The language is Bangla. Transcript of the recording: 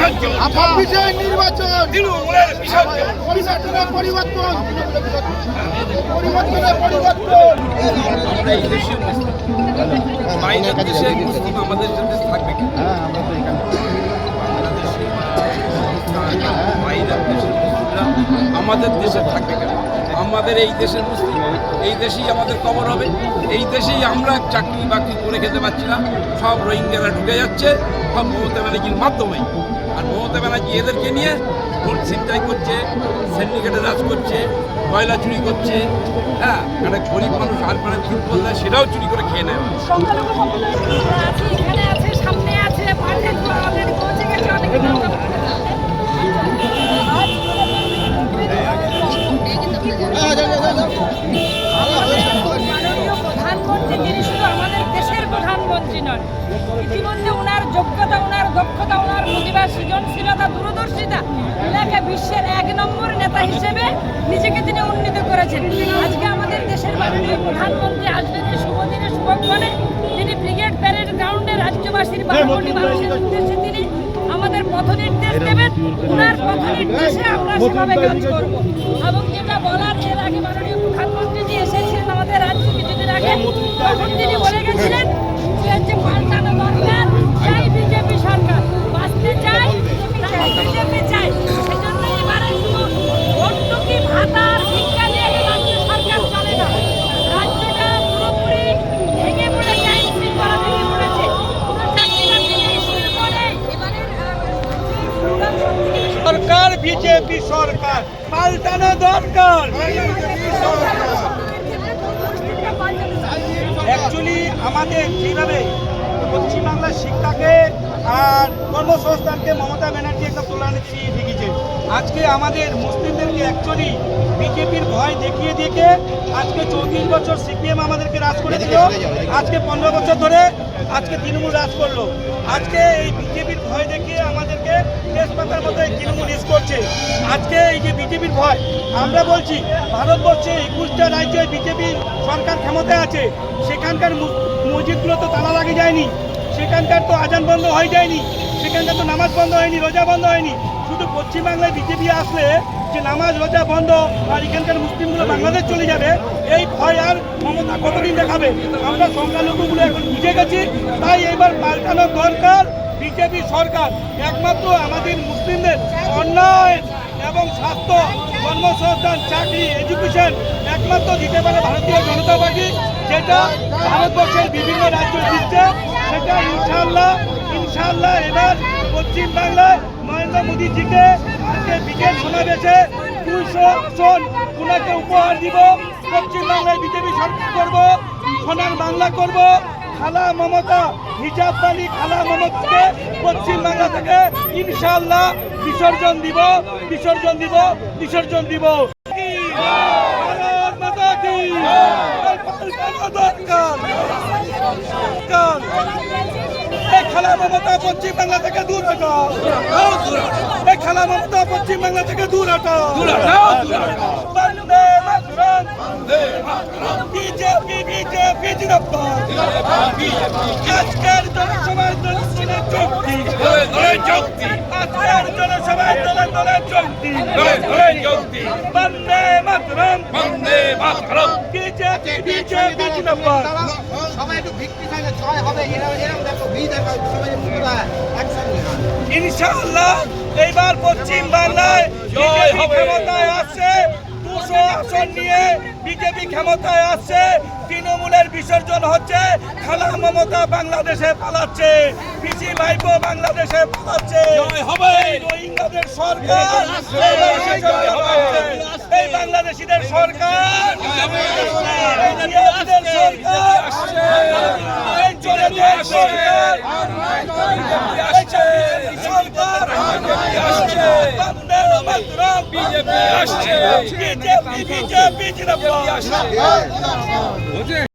বিসর্জন, ছাব্বিশের নির্বাচন, তৃণমূলের বিসর্জন। পরিবর্তনের পরিবর্তন, পরিবর্তনের পরিবর্তন। আমরা এই দেশীয় মুসলিম, বাইরের দেশের মুসলিম আমাদের সাথে থাকবে কি? বাংলাদেশে বাইরের দেশের মুসলিমরা আমাদের দেশে থাকবে কেন? আমাদের এই দেশের মুসলিম, এই দেশেই আমাদের কবর হবে, এই দেশেই আমরা চাকরি বাকরি করে খেতে পারছি না। সব রোহিঙ্গারা ঢুকে যাচ্ছে সব মমতা ব্যানার্জির মাধ্যমে। আর মমতা ব্যানার্জি এদেরকে নিয়ে ভোট ছিনতাই করছে, সিন্ডিকেটে রাজ করছে, কয়লা চুরি করছে। হ্যাঁ, একটা গরিব মানুষ আর পারে ফুটবল দেয়, সেটাও চুরি করে খেয়ে নেয়। প্রধানমন্ত্রী যিনি শুধু আমাদের দেশের প্রধানমন্ত্রী নন, ইতিমধ্যে ওনার যোগ্যতা, ওনার দক্ষতা, ওনার প্রতিভা, সৃজনশীলতা, দূরদর্শিতা এলাকা বিশ্বের 1 নম্বর নেতা হিসেবে নিজেকে তিনি উন্নীত করেছেন। আজকে আমাদের দেশের মাননীয় প্রধানমন্ত্রী আসবেন এই শুভ দিনে, শুভক্ষণে। তিনি ব্রিগেড প্যারেড গ্রাউন্ডে রাজ্যবাসীর 12 কোটি মানুষের উদ্দেশ্যে তিনি আমাদের পথ নির্দেশ দেবেন। ওনার পথ নির্দেশে আমরা সেভাবে কাজ করব। এবং যেটা বলার, এর আগে মাননীয় প্রধানমন্ত্রী যে এসেছিলেন আমাদের রাজ্যে কিছুদিন আগে, তখন তিনি বলে গেছিলেন যে হচ্ছে পাল্টানো দরকার, চাই বিজেপি সরকার, বাঁচতে চাই, তাই বিজেপি চাই। সেজন্য এবারে শুধু ভর্তুকি, ভাতা আর ভিক্ষা দিয়ে রাজ্য সরকার চলে না। রাজ্যটা পুরোপুরি ভেঙে পড়েছে, আইন শৃঙ্খলা ভেঙে পড়েছে। কোনো চাকরি বাকরি নেই, শিল্প নেই। এবারে সরকার বিজেপি সরকার পাল্টানো দরকার। অ্যাকচুয়ালি আমাদের যেভাবে পশ্চিমবাংলার শিক্ষাকে আর কর্মসংস্থানকে মমতা ব্যানার্জি একটা তুলনা দিয়ে দেখিয়েছে, আজকে আমাদের মুসলিমদেরকে অ্যাকচুয়ালি বিজেপির ভয় দেখিয়ে দেখে আজকে 34 বছর সিপিএম আমাদেরকে রাজ করেছিল, আজকে 15 বছর ধরে আজকে তৃণমূল রাজ করলো। আজকে এই বিজেপির ভয় দেখিয়ে আমাদেরকে তেজপাতার মতো এই তৃণমূল ইউজ করছে। আজকে এই যে বিজেপির ভয়, আমরা বলছি ভারতবর্ষে 21টা রাজ্যে বিজেপি সরকার ক্ষমতায় আছে, সেখানকার মসজিদগুলো তো তালা লাগে যায়নি, সেখানকার তো আজান বন্ধ হয়ে যায়নি, সেখানকার তো নামাজ বন্ধ হয়নি, রোজা বন্ধ হয়নি। শুধু পশ্চিমবাংলায় বিজেপি আসলে যে নামাজ রোজা বন্ধ আর এখানকার মুসলিমগুলো বাংলাদেশ চলে যাবে, এই ভয় আর মমতা কতদিন দেখাবে? আমরা সংখ্যালঘুগুলো এখন বুঝে গেছি, তাই এবার পাল্টানো দরকার বিজেপি সরকার। একমাত্র আমাদের মুসলিমদের অন্যায় এবং স্বাস্থ্য, কর্মসংস্থান, চাকরি, এডুকেশন একমাত্র দিতে পারে ভারতীয় জনতা পার্টি, যেটা ভারতবর্ষের বিভিন্ন রাজ্য দিচ্ছে। সেটা ইনশাআল্লাহ এবার পশ্চিমবাংলায় নরেন্দ্র মোদীজিকে আজকে বিকেল সমাবেশে 200 জন ওনাকে উপহার দিব। পশ্চিমবাংলায় বিজেপি সরকার করব, সোনার বাংলা করব। খালা মমতা, হিজাব বালি খালা মমতাকে পশ্চিমবাংলা থেকে ইনশাআল্লাহ বিসর্জন দিব, বিসর্জন দিব, বিসর্জন দিব। ভারত মাতা কি খালা মমতা পশ্চিমবাংলা থেকে দূর হটাও, খালা মমতা পশ্চিমবাংলা থেকে দূর হটাও। বন্দে মাতরম, বিজেপি বিজেপি জিন্দাবাদ। আজকের জনসভায় দলে দলে চুক্তি, আজকের জনসভায় দলে দলে চুক্তি। বন্দে মাতরম, বন্দে মাতরম, বিজেপি বিজেপি জিন্দাবাদ। সবাই একটু ভিত্তি চাইলে জয় হবে, এরকম দেখো সবাই একসঙ্গে। ইনশাআল্লাহ এইবার পশ্চিম বাংলায় বিজেপি ক্ষমতায় আসছে, 200 আসন নিয়ে বিজেপি ক্ষমতায় আসছে। তৃণমূলের বিসর্জন হচ্ছে, খালা মমতা বাংলাদেশে পালাচ্ছে, পিসি ভাইপো বাংলাদেশে পালাচ্ছে। রোহিঙ্গাদের সরকার, এই বাংলাদেশিদের সরকার, এই চোরেদের সরকার, বিজেপি আসছে, বিজেপি জিন্দাবাদ।